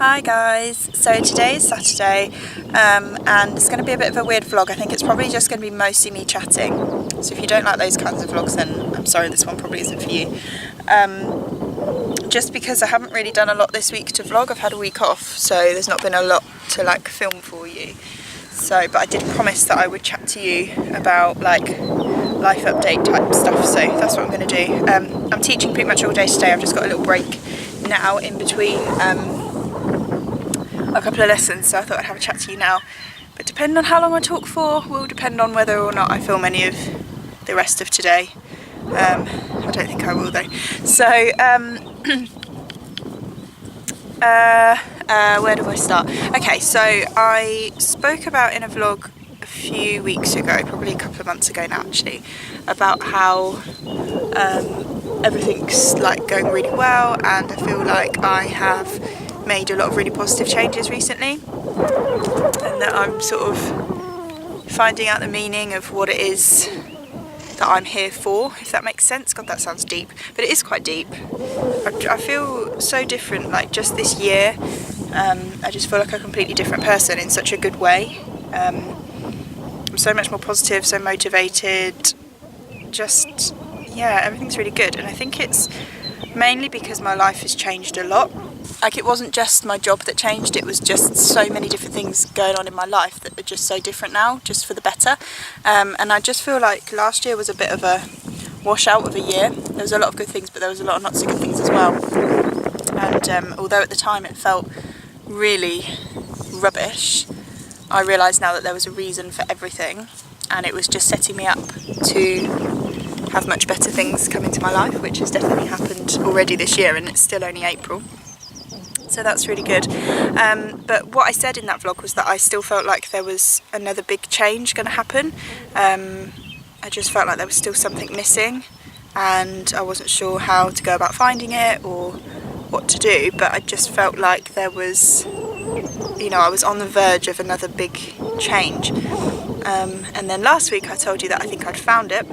Hi guys, so today is Saturday and it's going to be a bit of a weird vlog. I think it's probably just going to be mostly me chatting, so if you don't like those kinds of vlogs then I'm sorry, this one probably isn't for you. Just because I haven't really done a lot this week to vlog. I've had a week off, so there's not been a lot to like film for you. So, but I did promise that I would chat to you about like life update type stuff, so that's what I'm going to do. I'm teaching pretty much all day today. I've just got a little break now in between a couple of lessons, so I thought I'd have a chat to you now. But depending on how long I talk for will depend on whether or not I film any of the rest of today. I don't think I will though. So where do I start? Okay, so I spoke about in a vlog a few weeks ago, probably a couple of months ago now actually, about how everything's like going really well, and I feel like I have made a lot of really positive changes recently, and that I'm sort of finding out the meaning of what it is that I'm here for, if that makes sense. God, that sounds deep, but it is quite deep. I feel so different, like just this year. I just feel like a completely different person in such a good way. I'm so much more positive, so motivated, just, yeah, everything's really good. And I think it's mainly because my life has changed a lot. Like, it wasn't just my job that changed, it was just so many different things going on in my life that are just so different now, just for the better. And I just feel like last year was a bit of a washout of a year. There was a lot of good things, but there was a lot of not so good things as well. And although at the time it felt really rubbish, I realised now that there was a reason for everything, and it was just setting me up to have much better things come into my life, which has definitely happened already this year, and it's still only April. So that's really good. But what I said in that vlog was that I still felt like there was another big change going to happen. I just felt like there was still something missing, and I wasn't sure how to go about finding it or what to do, but I just felt like there was, you know, I was on the verge of another big change. And then last week I told you that I think I'd found it.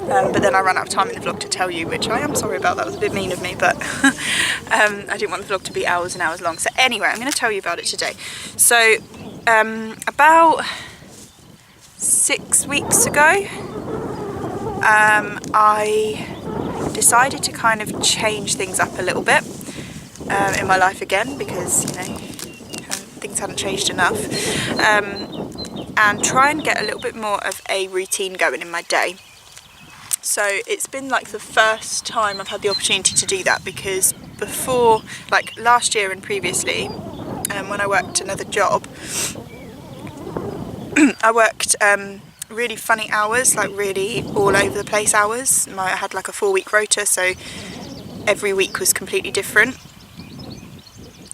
But then I ran out of time in the vlog to tell you, which I am sorry about. That was a bit mean of me, but I didn't want the vlog to be hours and hours long. So anyway, I'm going to tell you about it today. So about 6 weeks ago, I decided to kind of change things up a little bit in my life again, because, you know, things hadn't changed enough, and try and get a little bit more of a routine going in my day. So it's been like the first time I've had the opportunity to do that, because before, like last year and previously, when I worked another job, I worked really funny hours, like really all over the place hours. I had like a 4-week rota, so every week was completely different.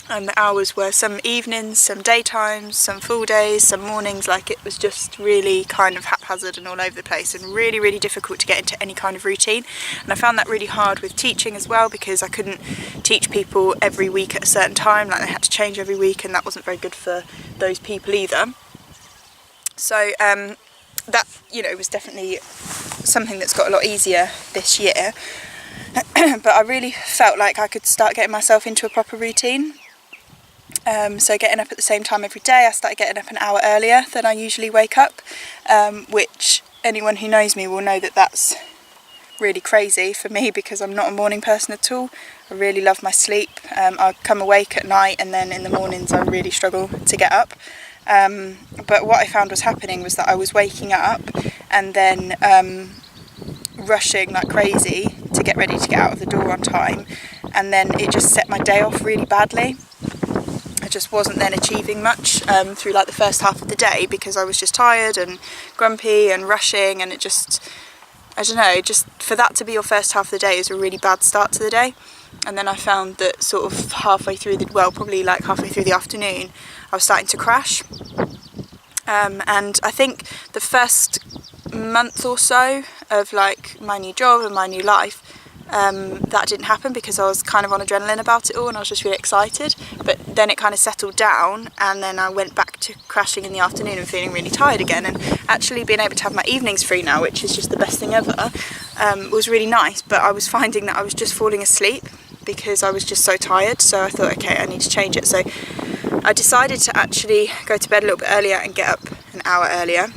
And the hours were some evenings, some daytimes, some full days, some mornings. Like, it was just really kind of haphazard and all over the place, and really, really difficult to get into any kind of routine. And I found that really hard with teaching as well, because I couldn't teach people every week at a certain time. Like, they had to change every week, and that wasn't very good for those people either. So that, you know, was definitely something that's got a lot easier this year. But I really felt like I could start getting myself into a proper routine. So getting up at the same time every day. I started getting up an hour earlier than I usually wake up, which anyone who knows me will know that that's really crazy for me, because I'm not a morning person at all. I really love my sleep. I come awake at night, and then in the mornings I really struggle to get up. But what I found was happening was that I was waking up and then rushing like crazy to get ready to get out of the door on time, and then it just set my day off really badly. I just wasn't then achieving much through like the first half of the day, because I was just tired and grumpy and rushing, and it just, I don't know, just for that to be your first half of the day is a really bad start to the day. And then I found that sort of halfway through the, well, probably like halfway through the afternoon, I was starting to crash. And I think the first month or so of like my new job and my new life, that didn't happen, because I was kind of on adrenaline about it all, and I was just really excited. But then it kind of settled down, and then I went back to crashing in the afternoon and feeling really tired again. And actually being able to have my evenings free now, which is just the best thing ever, was really nice. But I was finding that I was just falling asleep because I was just so tired. So I thought, okay, I need to change it. So I decided to actually go to bed a little bit earlier and get up an hour earlier,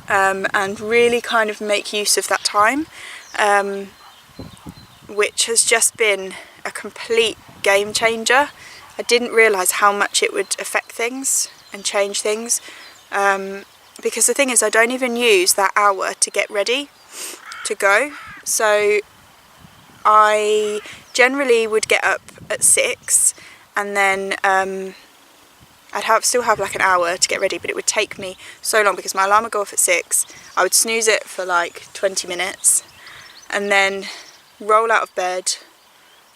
and really kind of make use of that time, which has just been a complete game changer. I didn't realise how much it would affect things and change things, because the thing is, I don't even use that hour to get ready to go. So I generally would get up at 6, and then I'd still have like an hour to get ready, but it would take me so long because my alarm would go off at 6. I would snooze it for like 20 minutes and then roll out of bed,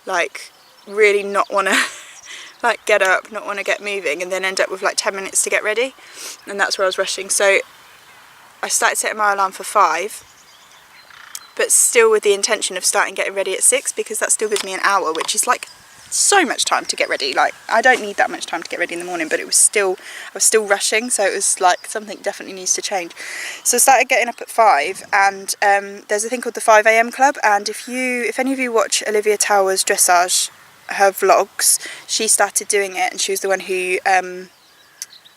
like really not want to like get up, not want to get moving, and then end up with like 10 minutes to get ready, and that's where I was rushing. So I started setting my alarm for 5, but still with the intention of starting getting ready at 6, because that still gives me an hour, which is like so much time to get ready. Like, I don't need that much time to get ready in the morning, but I was still rushing, so it was like something definitely needs to change. So I started getting up at 5, and there's a thing called the 5 a.m. club, and if any of you watch Olivia Tower's dressage, her vlogs, she started doing it, and she was the one who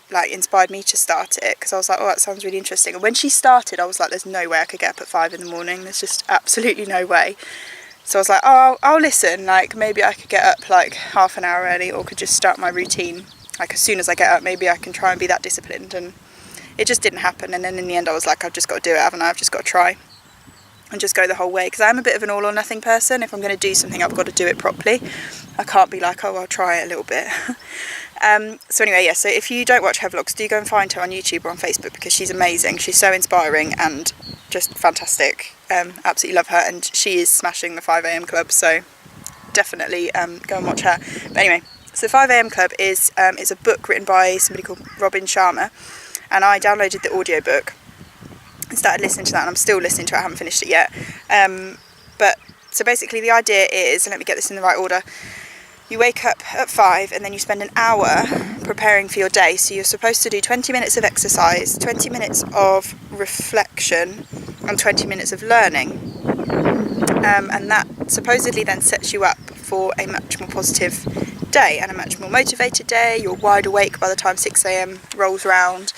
like inspired me to start it, because I was like, oh, that sounds really interesting. And when she started, I was like, there's no way I could get up at 5 in the morning, there's just absolutely no way. So I was like, oh, I'll listen, like maybe I could get up like half an hour early, or could just start my routine like as soon as I get up. Maybe I can try and be that disciplined. And it just didn't happen. And then in the end I was like, I've just got to do it, haven't I? I've just got to try and just go the whole way, because I'm a bit of an all or nothing person. If I'm going to do something, I've got to do it properly. I can't be like, oh, I'll try it a little bit. So anyway, yeah, so if you don't watch her vlogs, do go and find her on YouTube or on Facebook, because she's amazing. She's so inspiring and just fantastic. Absolutely love her, and she is smashing the 5 a.m. club, so definitely go and watch her. But anyway, so the 5 a.m. club is a book written by somebody called Robin Sharma, and I downloaded the audiobook and started listening to that, and I'm still listening to it. I haven't finished it yet. But so basically the idea is, and let me get this in the right order, you wake up at 5 and then you spend an hour preparing for your day. So you're supposed to do 20 minutes of exercise, 20 minutes of reflection, and 20 minutes of learning. And that supposedly then sets you up for a much more positive day and a much more motivated day. You're wide awake by the time 6 a.m. rolls around.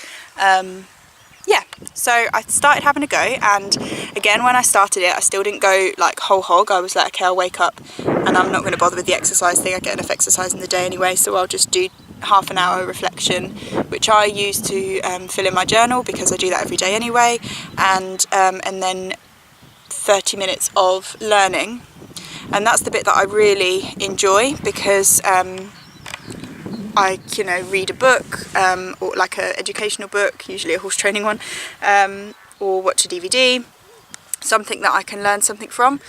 Yeah, so I started having a go, and again, when I started it, I still didn't go like whole hog. I was like, okay, I'll wake up and I'm not going to bother with the exercise thing. I get enough exercise in the day anyway, so I'll just do half an hour reflection, which I use to fill in my journal, because I do that every day anyway, and then 30 minutes of learning. And that's the bit that I really enjoy, because I, read a book, or like an educational book, usually a horse training one, or watch a DVD, something that I can learn something from,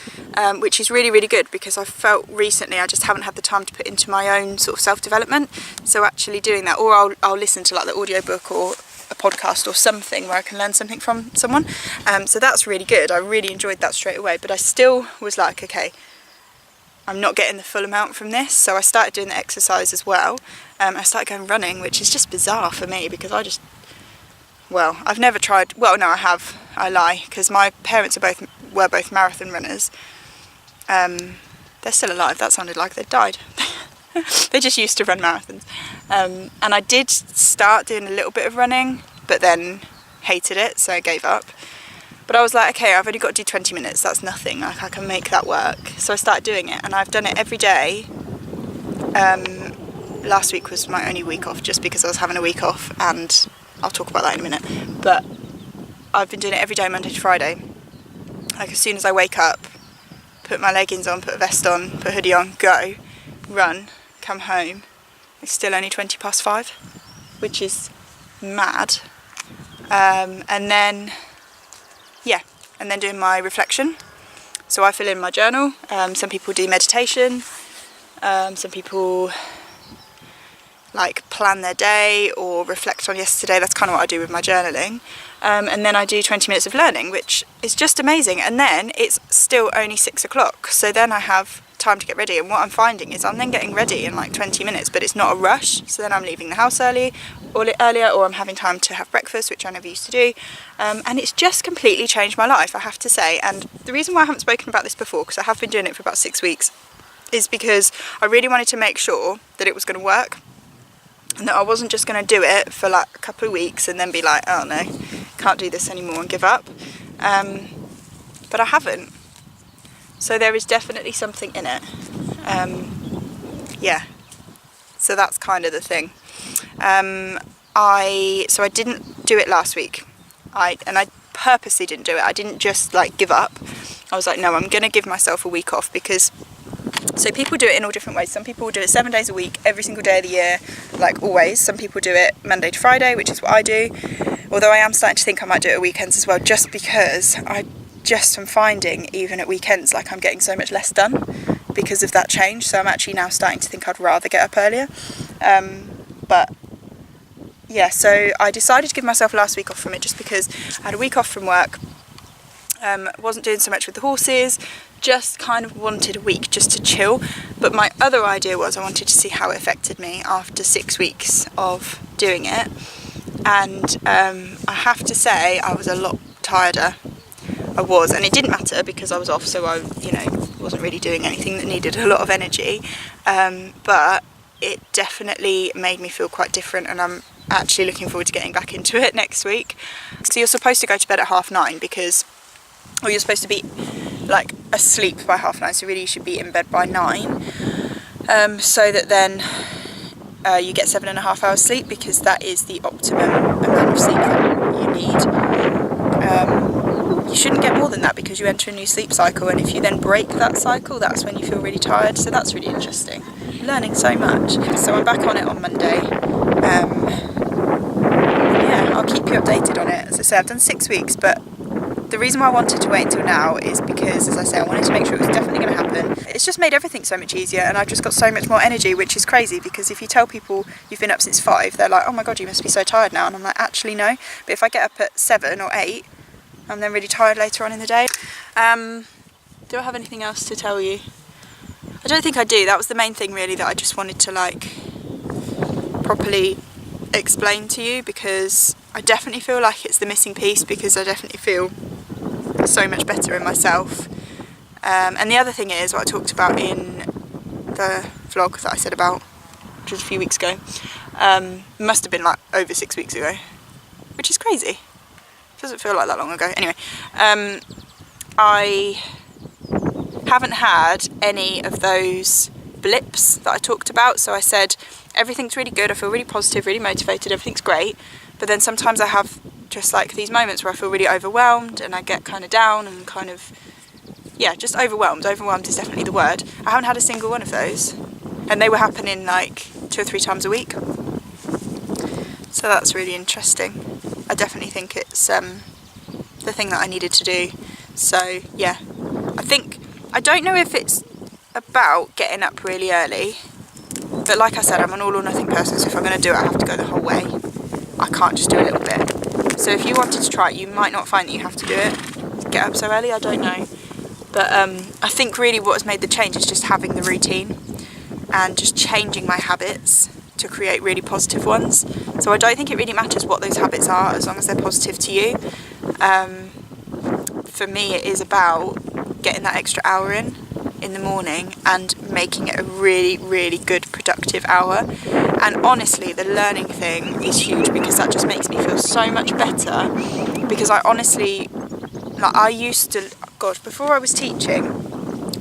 which is really, really good, because I felt recently I just haven't had the time to put into my own sort of self-development. So actually doing that, or I'll listen to like the audiobook or a podcast or something where I can learn something from someone. So that's really good. I really enjoyed that straight away, but I still was like, okay, I'm not getting the full amount from this. So I started doing the exercise as well. I started going running, which is just bizarre for me, because I've never tried. Well, no, I have. I lie, because my parents were both marathon runners. They're still alive. That sounded like they'd died. They just used to run marathons. And I did start doing a little bit of running, but then hated it, so I gave up. But I was like, okay, I've only got to do 20 minutes. That's nothing. Like, I can make that work. So I started doing it, and I've done it every day. Last week was my only week off, just because I was having a week off, and I'll talk about that in a minute. But I've been doing it every day, Monday to Friday. Like, as soon as I wake up, put my leggings on, put a vest on, put a hoodie on, go, run, come home. It's still only 5:20, which is mad. And then doing my reflection. So I fill in my journal. Some people do meditation. Some people like plan their day or reflect on yesterday. That's kind of what I do with my journaling. And then I do 20 minutes of learning, which is just amazing. And then it's still only 6 o'clock. So then I have time to get ready. And what I'm finding is I'm then getting ready in like 20 minutes, but it's not a rush. So then I'm leaving the house earlier, or I'm having time to have breakfast, which I never used to do. And it's just completely changed my life, I have to say. And the reason why I haven't spoken about this before, because I have been doing it for about 6 weeks, is because I really wanted to make sure that it was going to work, and that I wasn't just going to do it for like a couple of weeks and then be like, oh no, can't do this anymore and give up. But I haven't. So there is definitely something in it. Yeah. So that's kind of the thing. I didn't do it last week. I purposely didn't do it. I didn't just like give up. I was like, no, I'm going to give myself a week off, because so people do it in all different ways. Some people do it 7 days a week, every single day of the year, like always. Some people do it Monday to Friday, which is what I do. Although I am starting to think I might do it at weekends as well, just because I just am finding even at weekends like I'm getting so much less done because of that change. So I'm actually now starting to think I'd rather get up earlier. But yeah, so I decided to give myself last week off from it, just because I had a week off from work. Wasn't doing so much with the horses, just kind of wanted a week just to chill. But my other idea was I wanted to see how it affected me after 6 weeks of doing it. And I have to say I was a lot tireder. I was, and it didn't matter because I was off, so I, wasn't really doing anything that needed a lot of energy. But it definitely made me feel quite different, and I'm actually looking forward to getting back into it next week. So you're supposed to go to bed at 9:30 or you're supposed to be like asleep by 9:30, so really you should be in bed by 9, so that then you get 7.5 hours sleep, because that is the optimum amount of sleep that you need. You shouldn't get more than that, because you enter a new sleep cycle, and if you then break that cycle, that's when you feel really tired. So that's really interesting. I'm learning so much. So I'm back on it on Monday. Yeah, I'll keep you updated on it. As I say, I've done 6 weeks, but the reason why I wanted to wait until now is because, as I say, I wanted to make sure it was definitely going to happen. It's just made everything so much easier, and I've just got so much more energy, which is crazy, because if you tell people you've been up since 5, they're like, oh my god, you must be so tired now. And I'm like, actually no. But if I get up at 7 or 8, I'm then really tired later on in the day. Do I have anything else to tell you? I don't think I do. That was the main thing really that I just wanted to like properly explain to you, because I definitely feel like it's the missing piece, because I definitely feel so much better in myself. And the other thing is what I talked about in the vlog that I said about just a few weeks ago. Must have been like over 6 weeks ago, which is crazy. Doesn't feel like that long ago. Anyway, I haven't had any of those blips that I talked about. So I said everything's really good, I feel really positive, really motivated, everything's great. But then sometimes I have just like these moments where I feel really overwhelmed, and I get kind of down and kind of, yeah, just overwhelmed. Overwhelmed is definitely the word. I haven't had a single one of those, and they were happening like 2 or 3 times a week. So that's really interesting. I definitely think it's the thing that I needed to do. So yeah, I don't know if it's about getting up really early, but like I said, I'm an all or nothing person, so if I'm going to do it I have to go the whole way. I can't just do a little bit. So if you wanted to try it, you might not find that you have to do it, get up so early, I don't know. But I think really what has made the change is just having the routine and just changing my habits to create really positive ones. So I don't think it really matters what those habits are, as long as they're positive to you. For me it is about getting that extra hour in the morning and making it a really, really good productive hour. And honestly, the learning thing is huge, because that just makes me feel so much better. Because I honestly, like I used to, God, before I was teaching,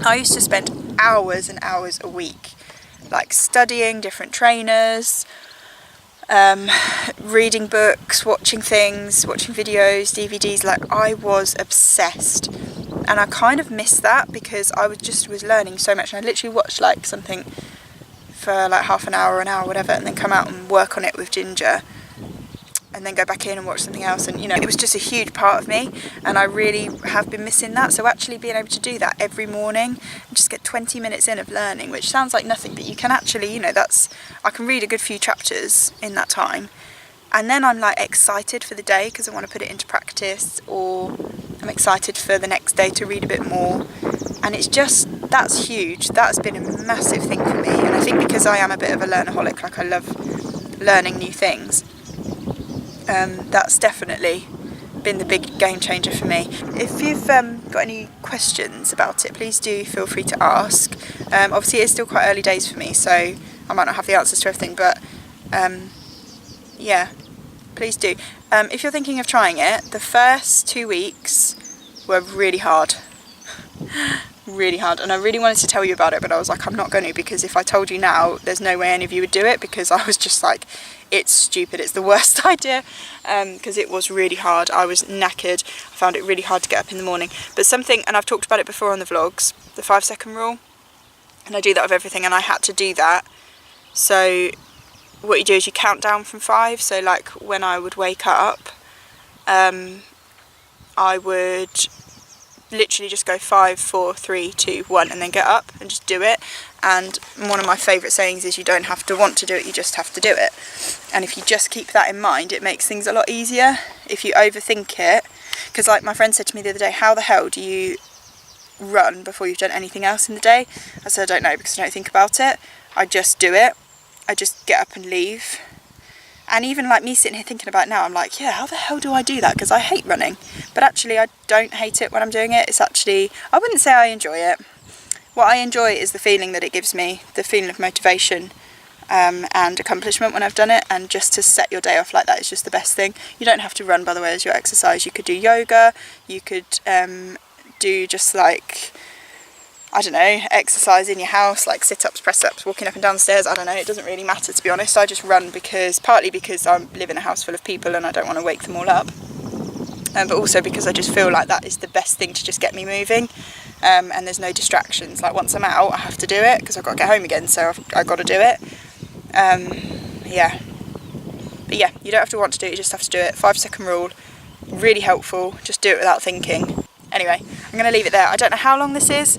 I used to spend hours and hours a week like studying different trainers, reading books, watching things, watching videos, DVDs. Like I was obsessed, and I kind of missed that, because I was learning so much, and I literally watched like something for like half an hour, whatever, and then come out and work on it with Ginger, and then go back in and watch something else. And it was just a huge part of me, and I really have been missing that. So actually being able to do that every morning and just get 20 minutes in of learning, which sounds like nothing, but you can actually, I can read a good few chapters in that time, and then I'm like excited for the day because I want to put it into practice, or I'm excited for the next day to read a bit more. And it's just, that's huge. That's been a massive thing for me. And I think because I am a bit of a learnaholic, like I love learning new things, that's definitely been the big game changer for me. If you've got any questions about it, please do feel free to ask. Obviously it's still quite early days for me, so I might not have the answers to everything, but yeah, please do. If you're thinking of trying it, the first 2 weeks were really hard. Really hard, and I really wanted to tell you about it, but I was like, I'm not going to, because if I told you now, there's no way any of you would do it, because I was just like, it's stupid, it's the worst idea, because it was really hard. I was knackered. I found it really hard to get up in the morning. But something, and I've talked about it before on the vlogs, the 5-second rule, and I do that with everything, and I had to do that. So what you do is you count down from 5. So like when I would wake up, I would literally just go 5, 4, 3, 2, 1, and then get up and just do it. And one of my favourite sayings is, you don't have to want to do it, you just have to do it. And if you just keep that in mind, it makes things a lot easier. If you overthink it, because like my friend said to me the other day, how the hell do you run before you've done anything else in the day? I said, I don't know, because I don't think about it. I just do it. I just get up and leave. And even like me sitting here thinking about it now, I'm like, yeah, how the hell do I do that? Because I hate running. But actually I don't hate it when I'm doing it. It's actually, I wouldn't say I enjoy it. What I enjoy is the feeling that it gives me, the feeling of motivation and accomplishment when I've done it. And just to set your day off like that is just the best thing. You don't have to run, by the way, as your exercise. You could do yoga, you could do just like, I don't know, exercise in your house, like sit-ups, press-ups, walking up and down the stairs. I don't know, it doesn't really matter, to be honest. I just run partly because I live in a house full of people and I don't want to wake them all up, but also because I just feel like that is the best thing to just get me moving, and there's no distractions. Like once I'm out, I have to do it because I've got to get home again, so I've got to do it. Yeah, but yeah, you don't have to want to do it, you just have to do it. 5-second rule, really helpful. Just do it without thinking. Anyway, I'm going to leave it there. I don't know how long this is.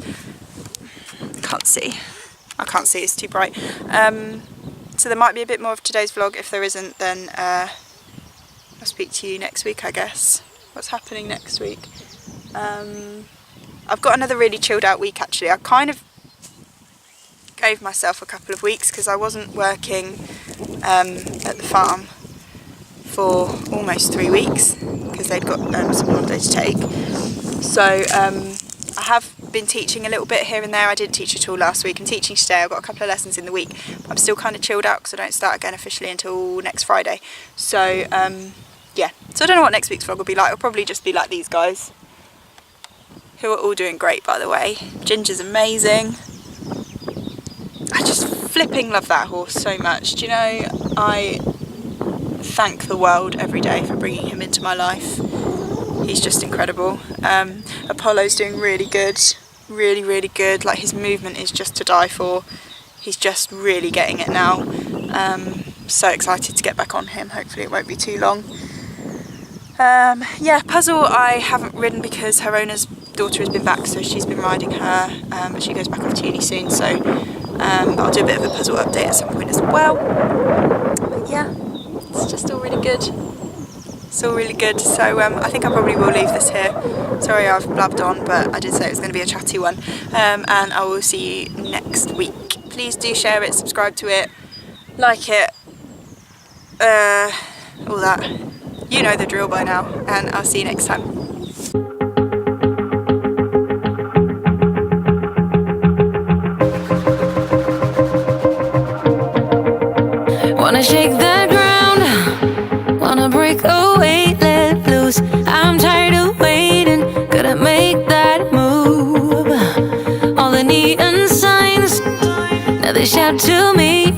I can't see, it's too bright. So there might be a bit more of today's vlog. If there isn't, then I'll speak to you next week, I guess. What's happening next week? I've got another really chilled out week actually. I kind of gave myself a couple of weeks because I wasn't working at the farm for almost 3 weeks because they'd got some holiday to take. So I have been teaching a little bit here and there. I didn't teach at all last week. I'm teaching today. I've got a couple of lessons in the week. But I'm still kind of chilled out because I don't start again officially until next Friday. So yeah, so I don't know what next week's vlog will be like. It'll probably just be like these guys, who are all doing great, by the way. Ginger's amazing. I just flipping love that horse so much. Do you know, I thank the world every day for bringing him into my life. He's just incredible. Apollo's doing really good, really good. Like his movement is just to die for. He's just really getting it now. So excited to get back on him. Hopefully it won't be too long. Yeah, Puzzle I haven't ridden because her owner's daughter has been back, so she's been riding her, but she goes back off to uni soon, so I'll do a bit of a Puzzle update at some point as well. But yeah, it's just all really good. It's all really good, so I think I probably will leave this here. Sorry I've blabbed on, but I did say it was going to be a chatty one, and I will see you next week. Please do share it, subscribe to it, like it, all that. You know the drill by now, and I'll see you next time. Wanna shake the ground, wanna break away, let loose. I'm tired of waiting, gotta make that move. All the neon signs, now they shout to me.